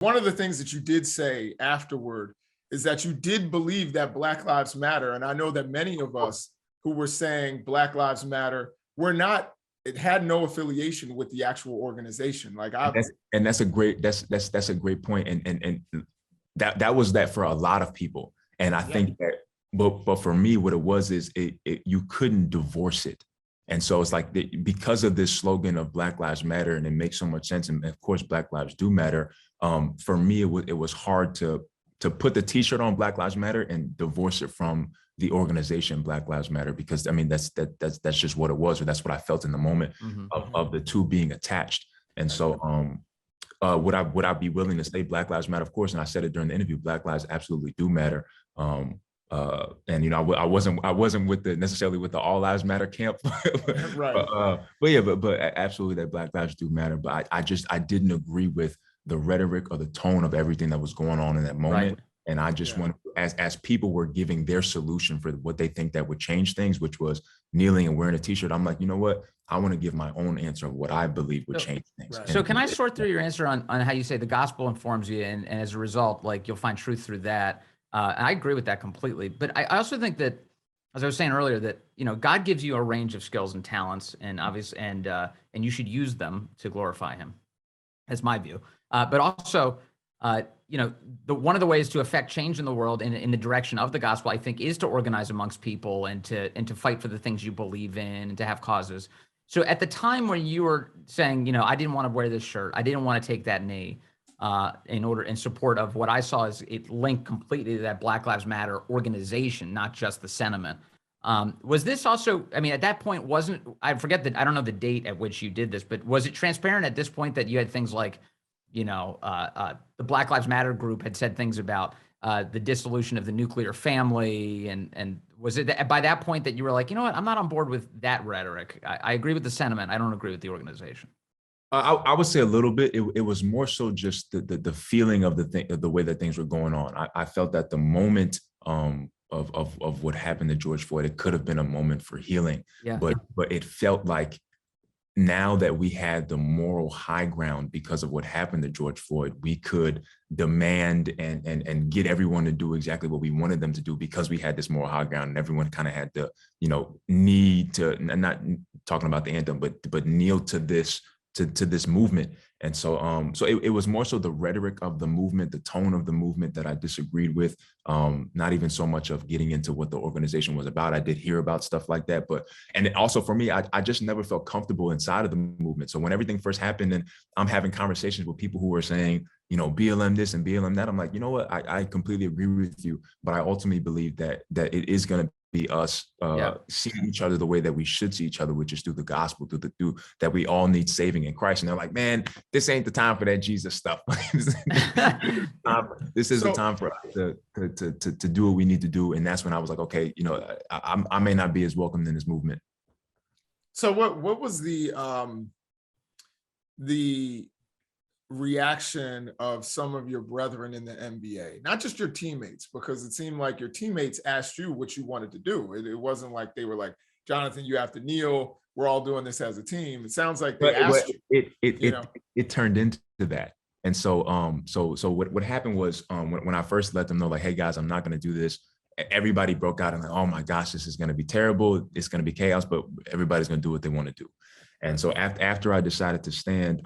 One of the things that you did say afterward is that you did believe that Black Lives Matter. And I know that many of us who were saying Black Lives Matter were not, it had no affiliation with the actual organization. Like that's a great point. And that was that for a lot of people. And I think that, but for me, what it was is you couldn't divorce it. And so it's like because of this slogan of Black Lives Matter, and it makes so much sense. And of course, Black lives do matter. For me, it was hard to put the T-shirt on Black Lives Matter and divorce it from the organization Black Lives Matter, because I mean that's just what it was, or that's what I felt in the moment of the two being attached. And so would I be willing to say Black Lives Matter? Of course, and I said it during the interview, Black lives absolutely do matter. And you know, I wasn't with necessarily with the All Lives Matter camp, right? But absolutely that Black lives do matter. But I didn't agree with the rhetoric or the tone of everything that was going on in that moment. Right. And I just want, as people were giving their solution for what they think that would change things, which was kneeling and wearing a T-shirt, I'm like, you know what? I want to give my own answer of what I believe would change things. Right. So can I sort through your answer on how you say the gospel informs you, and as a result, like you'll find truth through that. And I agree with that completely. But I also think that, as I was saying earlier, that, you know, God gives you a range of skills and talents, and and you should use them to glorify Him. That's my view. But also, you know, one of the ways to affect change in the world in the direction of the gospel, I think, is to organize amongst people and to fight for the things you believe in and to have causes. So at the time when you were saying, you know, I didn't want to wear this shirt, I didn't want to take that knee, in support of what I saw as it linked completely to that Black Lives Matter organization, not just the sentiment. Was this also, I mean, at that point, I don't know the date at which you did this, but was it transparent at this point that you had things like, you know, the Black Lives Matter group had said things about the dissolution of the nuclear family, and was it by that point that you were like, you know what, I'm not on board with that rhetoric. I agree with the sentiment, I don't agree with the organization. I would say a little bit. It was more so just the feeling of the way that things were going on. I felt that the moment of what happened to George Floyd, it could have been a moment for healing. Yeah. But it felt like now that we had the moral high ground because of what happened to George Floyd, we could demand and get everyone to do exactly what we wanted them to do because we had this moral high ground, and everyone kind of had the, you know, need to, not talking about the anthem, but kneel to this movement. And so it was more so the rhetoric of the movement, the tone of the movement that I disagreed with, not even so much of getting into what the organization was about. I did hear about stuff like that, and also for me, I just never felt comfortable inside of the movement. So when everything first happened and I'm having conversations with people who were saying, you know, BLM this and BLM that, I'm like, you know what, I completely agree with you, but I ultimately believe that it is going to be us seeing each other the way that we should see each other, which is through the gospel, through that we all need saving in Christ. And they're like, man, this ain't the time for that Jesus stuff. This is the time for us to do what we need to do. And that's when I was like, okay, you know, I may not be as welcomed in this movement. So what was the reaction of some of your brethren in the NBA, not just your teammates, because it seemed like your teammates asked you what you wanted to do. It wasn't like they were like, Jonathan, you have to kneel. We're all doing this as a team. It sounds like they asked you. It turned into that. And so what happened was when I first let them know, like, hey guys, I'm not going to do this, everybody broke out and like, oh my gosh, this is going to be terrible. It's going to be chaos, but everybody's going to do what they want to do. And so after I decided to stand,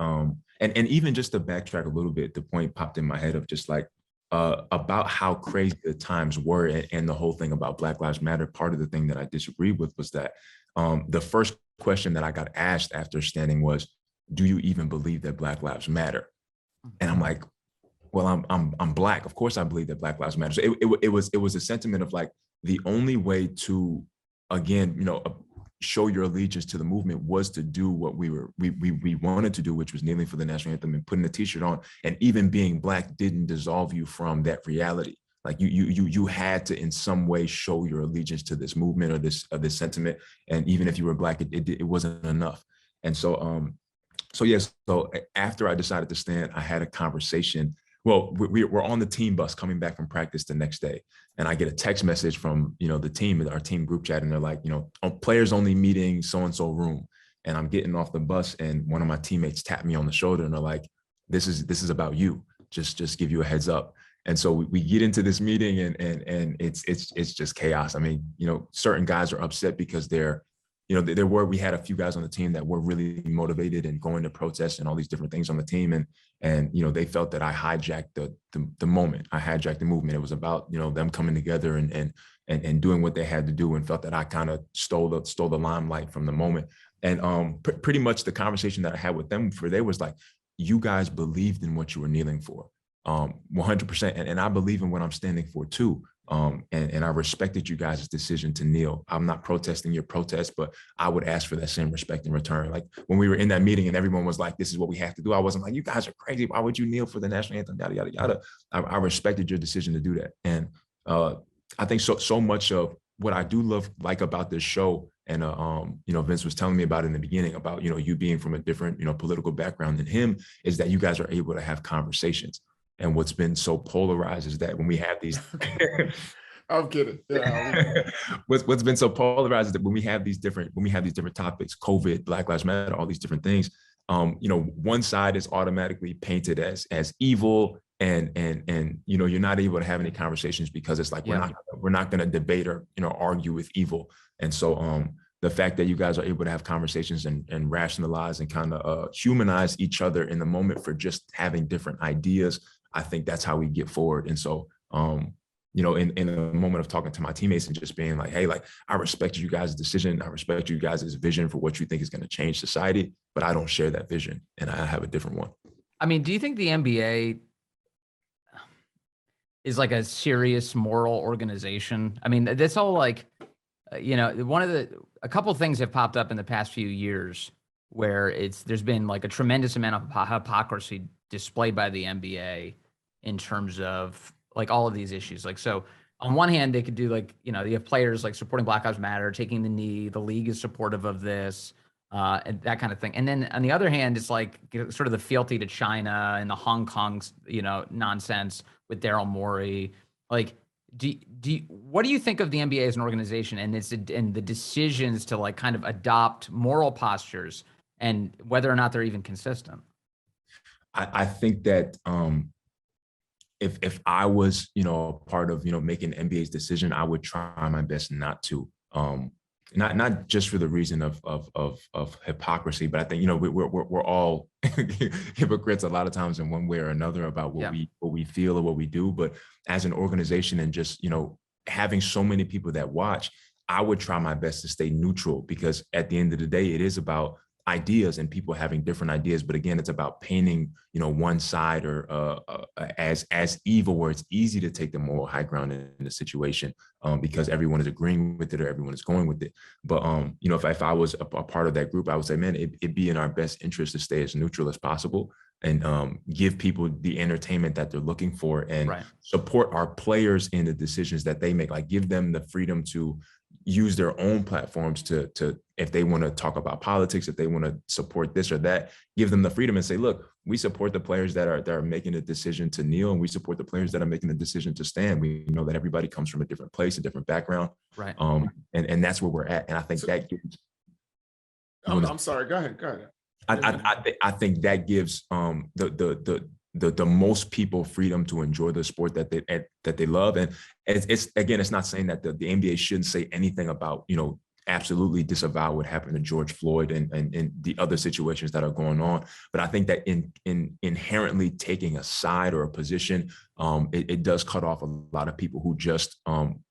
and even just to backtrack a little bit, the point popped in my head of just like about how crazy the times were and the whole thing about Black Lives Matter. Part of the thing that I disagreed with was that the first question that I got asked after standing was, do you even believe that Black Lives Matter? And I'm like, well, I'm Black. Of course I believe that Black Lives Matter. So it was a sentiment of like, the only way to, again, you know, show your allegiance to the movement was to do what we wanted to do, which was kneeling for the national anthem and putting a T-shirt on. And even being Black didn't dissolve you from that reality. Like you had to in some way show your allegiance to this movement or this sentiment. And even if you were Black, it wasn't enough. And so yes, so after I decided to stand, I had a conversation. Well, we're on the team bus coming back from practice the next day. And I get a text message from, you know, the team, our team group chat, and they're like, you know, players only meeting so-and-so room. And I'm getting off the bus and one of my teammates tapped me on the shoulder and they're like, this is about you. just give you a heads up. And so we get into this meeting and it's just chaos. I mean, certain guys are upset because we had a few guys on the team that were really motivated and going to protest and all these different things on the team. And they felt that I hijacked the moment. I hijacked the movement. It was about, them coming together and doing what they had to do, and felt that I kind of stole the limelight from the moment. And pretty much the conversation that I had with them they was like, you guys believed in what you were kneeling for. 100%. And I believe in what I'm standing for too. And I respected you guys' decision to kneel. I'm not protesting your protest, but I would ask for that same respect in return. Like when we were in that meeting and everyone was like, this is what we have to do, I wasn't like, you guys are crazy. Why would you kneel for the national anthem? Yada, yada, yada. I respected your decision to do that. And I think so much of what I do like about this show, and Vince was telling me about it in the beginning about, you being from a different, political background than him, is that you guys are able to have conversations. And what's been so polarized is that when we have these, I'm kidding. Yeah. What's been so polarized is that when we have these different topics, COVID, Black Lives Matter, all these different things, one side is automatically painted as evil, and you're not able to have any conversations because it's like, we're not going to debate or argue with evil. And so the fact that you guys are able to have conversations and rationalize and kind of humanize each other in the moment for just having different ideas, I think that's how we get forward. And so, in a moment of talking to my teammates and just being like, hey, like, I respect you guys' decision. I respect you guys' vision for what you think is going to change society, but I don't share that vision and I have a different one. I mean, do you think the NBA is like a serious moral organization? I mean, this whole like, a couple of things have popped up in the past few years where there's been like a tremendous amount of hypocrisy displayed by the NBA in terms of like all of these issues. Like, so on one hand, they could do like, you have players like supporting Black Lives Matter, taking the knee, the league is supportive of this, and that kind of thing. And then on the other hand, it's like sort of the fealty to China and the Hong Kong, nonsense with Daryl Morey. Like, what do you think of the NBA as an organization and the decisions to like kind of adopt moral postures and whether or not they're even consistent? I think that if I was, part of, making NBA's decision, I would try my best not to, not just for the reason of hypocrisy, but I think, we're all hypocrites a lot of times in one way or another about what we feel or what we do. But as an organization and just, having so many people that watch, I would try my best to stay neutral, because at the end of the day, it is about ideas and people having different ideas. But again, it's about painting, one side or as evil, where it's easy to take the moral high ground in the situation because everyone is agreeing with it or everyone is going with it. But, if I was a part of that group, I would say, man, it'd be in our best interest to stay as neutral as possible and give people the entertainment that they're looking for and support our players in the decisions that they make, like give them the freedom to use their own platforms to if they want to talk about politics, if they want to support this or that, give them the freedom and say, look, we support the players that are making a decision to kneel, and we support the players that are making the decision to stand. We know that everybody comes from a different place, a different background. Right. And that's where we're at. And I think that gives, I'm sorry, go ahead. I think that gives the most people freedom to enjoy the sport that they love. And it's not saying that the NBA shouldn't say anything about, absolutely disavow what happened to George Floyd and the other situations that are going on. But I think that in inherently taking a side or a position, it does cut off a lot of people who just,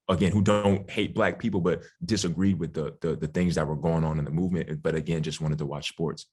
again, who don't hate Black people, but disagree with the things that were going on in the movement. But again, just wanted to watch sports.